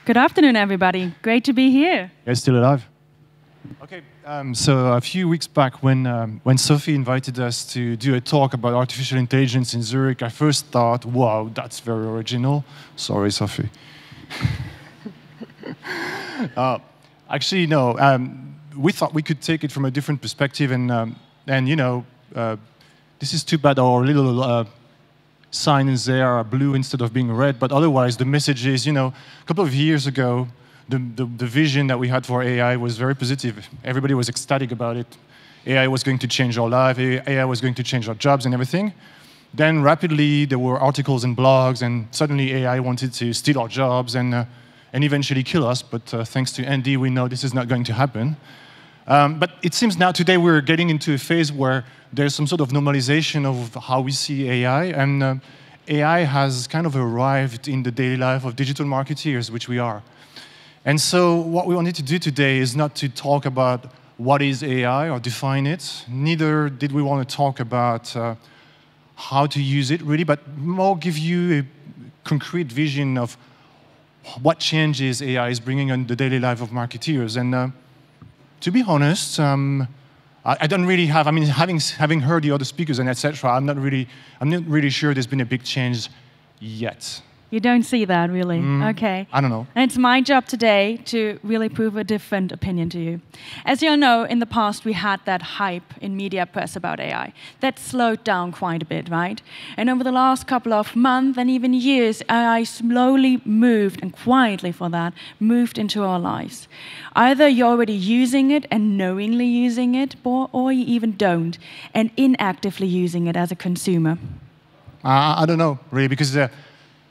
Good afternoon, everybody. Great to be here. You're still alive? Okay, so a few weeks back when Sophie invited us to do a talk about artificial intelligence in Zurich, I first thought, wow, that's very original. Sorry, Sophie. Actually, no. We thought we could take it from a different perspective, and you know, this is too bad our little signs there are blue instead of being red, but otherwise the message is, you know, a couple of years ago, the vision that we had for AI was very positive. Everybody was ecstatic about it. AI was going to change our life, AI was going to change our jobs and everything. Then rapidly there were articles and blogs, and suddenly AI wanted to steal our jobs and eventually kill us, but thanks to Andy, we know this is not going to happen. But it seems now today we're getting into a phase where there's some sort of normalization of how we see AI, and AI has kind of arrived in the daily life of digital marketeers, which we are. And so what we wanted to do today is not to talk about what is AI or define it, neither did we want to talk about how to use it really, but more give you a concrete vision of what changes AI is bringing on the daily life of marketeers. And to be honest, I don't really have, I mean, having heard the other speakers and etc., I'm not really sure there's been a big change yet. You don't see that, really? Okay. I don't know. And it's my job today to really prove a different opinion to you. As you all know, in the past we had that hype in media press about AI. That slowed down quite a bit, right? And over the last couple of months and even years, AI slowly moved, and quietly for that, moved into our lives. Either you're already using it and knowingly using it, or you even don't, and inactively using it as a consumer. I don't know, really, because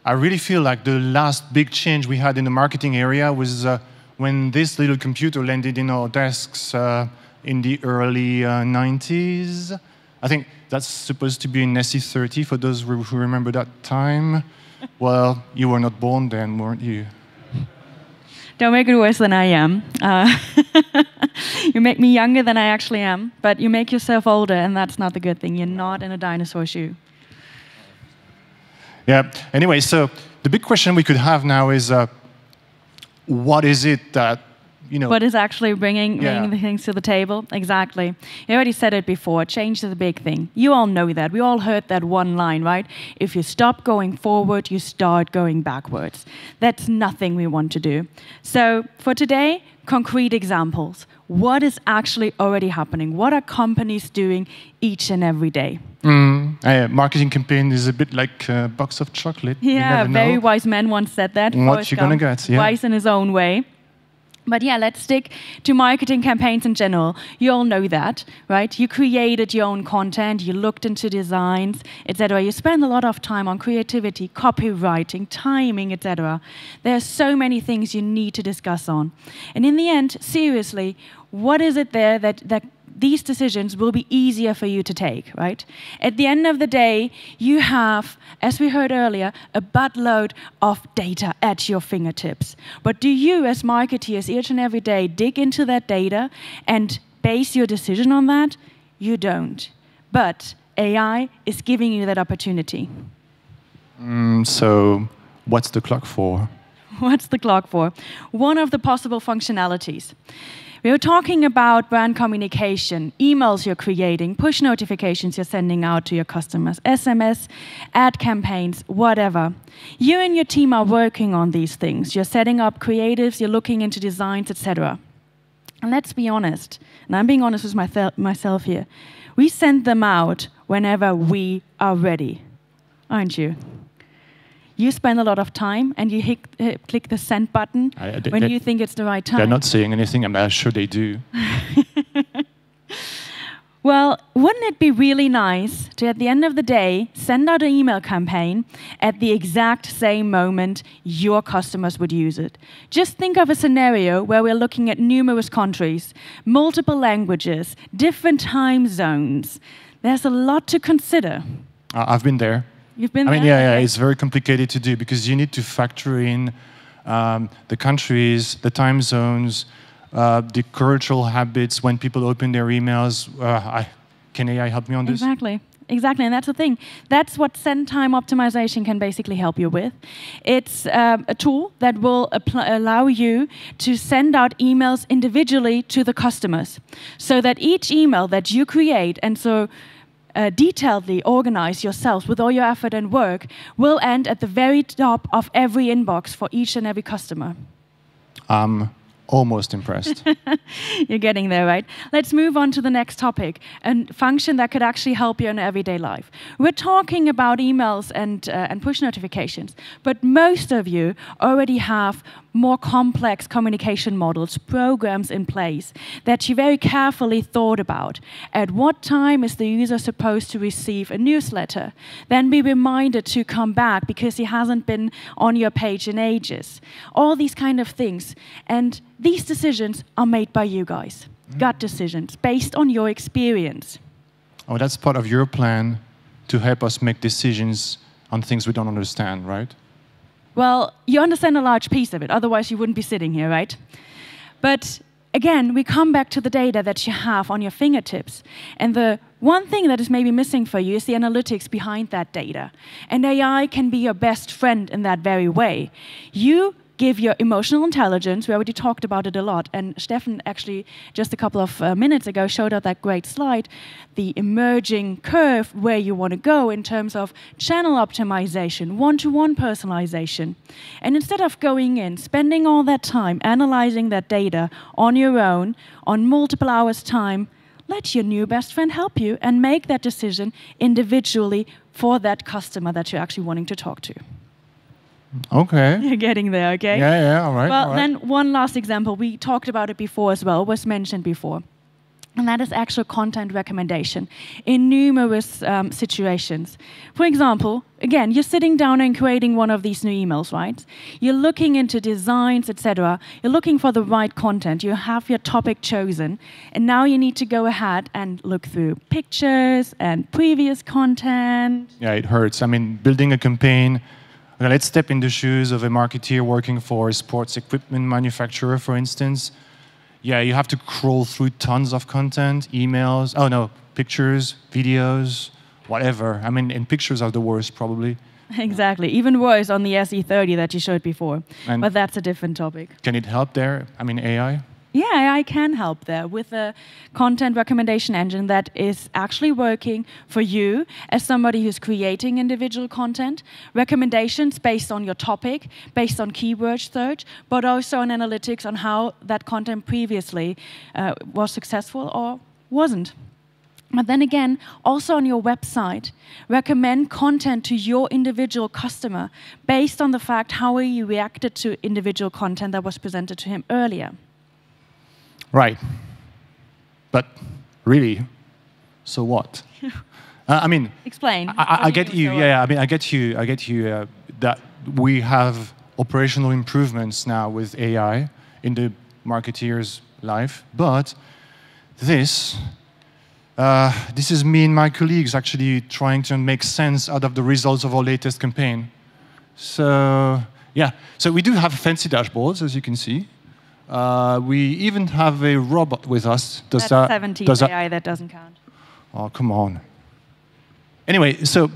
I really feel like the last big change we had in the marketing area was when this little computer landed in our desks in the early 90s. I think that's supposed to be in SE 30 for those who remember that time. Well, you were not born then, weren't you? Don't make it worse than I am. You make me younger than I actually am, but you make yourself older, and that's not the good thing. You're not in a dinosaur shoe. Yeah, anyway, so the big question we could have now is, what is it that, you know... What is actually bringing the things to the table? Exactly. You already said it before, change is the big thing. You all know that. We all heard that one line, right? If you stop going forward, you start going backwards. That's nothing we want to do. So for today, concrete examples. What is actually already happening? What are companies doing each and every day? Marketing campaign is a bit like a box of chocolate. Yeah, a very wise man once said that. What you're gonna get, yeah. Wise in his own way. But yeah, let's stick to marketing campaigns in general. You all know that, right? You created your own content, you looked into designs, etc. You spend a lot of time on creativity, copywriting, timing, etc. There are so many things you need to discuss on. And in the end, seriously, what is it there that these decisions will be easier for you to take, right? At the end of the day, you have, as we heard earlier, a buttload of data at your fingertips. But do you, as marketeers, each and every day dig into that data and base your decision on that? You don't. But AI is giving you that opportunity. So what's the clock for? What's the clock for? One of the possible functionalities. We were talking about brand communication, emails you're creating, push notifications you're sending out to your customers, SMS, ad campaigns, whatever. You and your team are working on these things. You're setting up creatives, you're looking into designs, etc. And let's be honest, and I'm being honest with myself here, we send them out whenever we are ready, aren't you? You spend a lot of time and you click the send button when you think it's the right time. They're not saying anything, I'm sure they do. Well, wouldn't it be really nice to, at the end of the day, send out an email campaign at the exact same moment your customers would use it? Just think of a scenario where we're looking at numerous countries, multiple languages, different time zones. There's a lot to consider. I've been there. You've been there? I mean, yeah, it's very complicated to do because you need to factor in the countries, the time zones, the cultural habits when people open their emails. Can AI help me on this? Exactly. exactly, and that's the thing. That's what send time optimization can basically help you with. It's a tool that will allow you to send out emails individually to the customers, so that each email that you create and so detailedly organize yourselves with all your effort and work will end at the very top of every inbox for each and every customer. Almost impressed. You're getting there, right? Let's move on to the next topic, a function that could actually help you in everyday life. We're talking about emails and push notifications, but most of you already have more complex communication models, programs in place that you very carefully thought about. At what time is the user supposed to receive a newsletter? Then be reminded to come back because he hasn't been on your page in ages. All these kind of things. And these decisions are made by you guys. Gut decisions based on your experience. Oh, that's part of your plan to help us make decisions on things we don't understand, right? Well, you understand a large piece of it, otherwise you wouldn't be sitting here, right? But again, we come back to the data that you have on your fingertips. And the one thing that is maybe missing for you is the analytics behind that data. And AI can be your best friend in that very way. You give your emotional intelligence, we already talked about it a lot, and Stefan actually just a couple of minutes ago showed us that great slide, the emerging curve where you want to go in terms of channel optimization, one-to-one personalization. And instead of going in, spending all that time analyzing that data on your own, on multiple hours' time, let your new best friend help you and make that decision individually for that customer that you're actually wanting to talk to. Okay. You're getting there, okay? Yeah, all right. Well, then one last example. We talked about it before as well, was mentioned before. And that is actual content recommendation in numerous situations. For example, again, you're sitting down and creating one of these new emails, right? You're looking into designs, etc. You're looking for the right content. You have your topic chosen. And now you need to go ahead and look through pictures and previous content. Yeah, it hurts. I mean, building a campaign. Okay, let's step in the shoes of a marketeer working for a sports equipment manufacturer, for instance. Yeah, you have to crawl through tons of content, emails, pictures, videos, whatever. I mean, and pictures are the worst, probably. Exactly. Even worse on the SE30 that you showed before. And but that's a different topic. Can it help there? I mean, AI? Yeah, AI can help there with a content recommendation engine that is actually working for you as somebody who's creating individual content, recommendations based on your topic, based on keyword search, but also on analytics on how that content previously was successful or wasn't. But then again, also on your website, recommend content to your individual customer based on the fact how he reacted to individual content that was presented to him earlier. Right. But really, so what? I mean, explain. I get you. Yeah, I mean, I get you. That we have operational improvements now with AI in the marketeer's life, but this is me and my colleagues actually trying to make sense out of the results of our latest campaign. So yeah, so we do have fancy dashboards, as you can see. We even have a robot with us. That's 70s AI, that doesn't count. Oh, come on. Anyway, so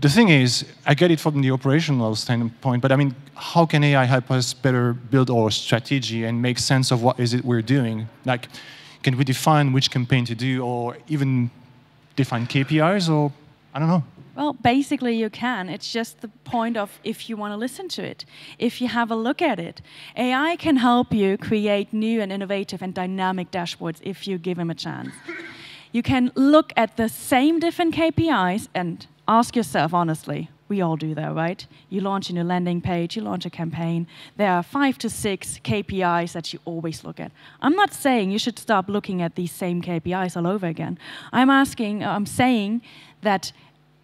the thing is, I get it from the operational standpoint, but I mean, how can AI help us better build our strategy and make sense of what is it we're doing? Like, can we define which campaign to do, or even define KPIs, or I don't know. Well, basically you can. It's just the point of if you want to listen to it, if you have a look at it. AI can help you create new and innovative and dynamic dashboards if you give them a chance. You can look at the same different KPIs and ask yourself honestly, we all do that, right? You launch a new landing page, you launch a campaign. There are 5 to 6 KPIs that you always look at. I'm not saying you should stop looking at these same KPIs all over again. I'm saying that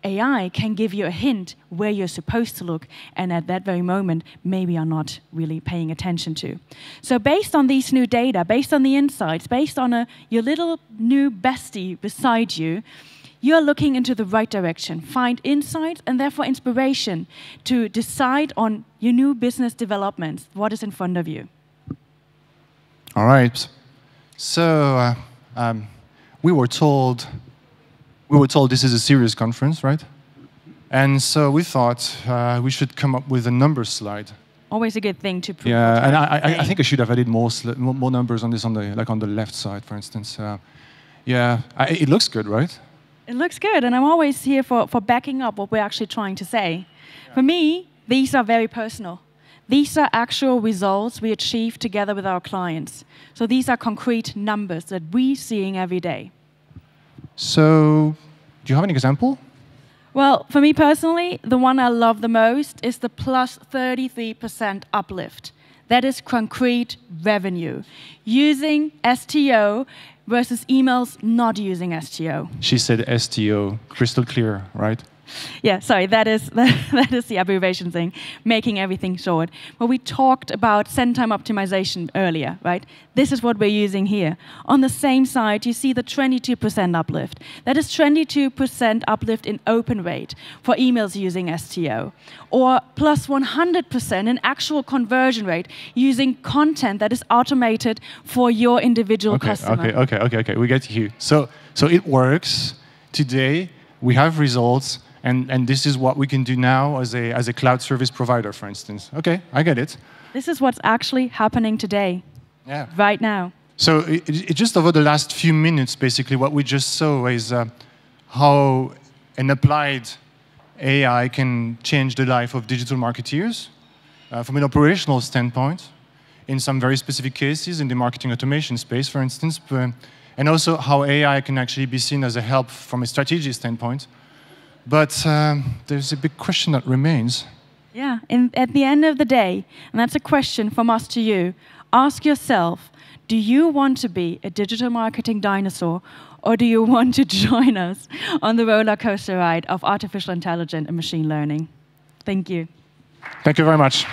AI can give you a hint where you're supposed to look, and at that very moment, maybe you're not really paying attention to. So based on these new data, based on the insights, based on your little new bestie beside you, you're looking into the right direction. Find insights and therefore inspiration to decide on your new business developments, what is in front of you. All right. So we were told we were told this is a serious conference, right? And so we thought we should come up with a number slide. Always a good thing to prove. Yeah, and I think I should have added more numbers on this, on the left side, for instance. Yeah, it looks good, right? It looks good, and I'm always here for backing up what we're actually trying to say. Yeah. For me, these are very personal. These are actual results we achieve together with our clients. So these are concrete numbers that we're seeing every day. So, do you have an example? Well, for me personally, the one I love the most is the plus 33% uplift. That is concrete revenue. Using STO versus emails not using STO. She said STO, crystal clear, right? Yeah, sorry, that is the abbreviation thing, making everything short. But we talked about send time optimization earlier, right? This is what we're using here. On the same side, you see the 22% uplift. That is 22% uplift in open rate for emails using STO. Or plus 100% in actual conversion rate using content that is automated for your individual customer. Okay, we get you. So it works. Today, we have results. And this is what we can do now as a cloud service provider, for instance. Okay, I get it. This is what's actually happening today, right now. So it just over the last few minutes, basically, what we just saw is how an applied AI can change the life of digital marketeers from an operational standpoint, in some very specific cases, in the marketing automation space, for instance, and also how AI can actually be seen as a help from a strategy standpoint. But there's a big question that remains. Yeah, at the end of the day, and that's a question from us to you, ask yourself, do you want to be a digital marketing dinosaur, or do you want to join us on the roller coaster ride of artificial intelligence and machine learning? Thank you. Thank you very much.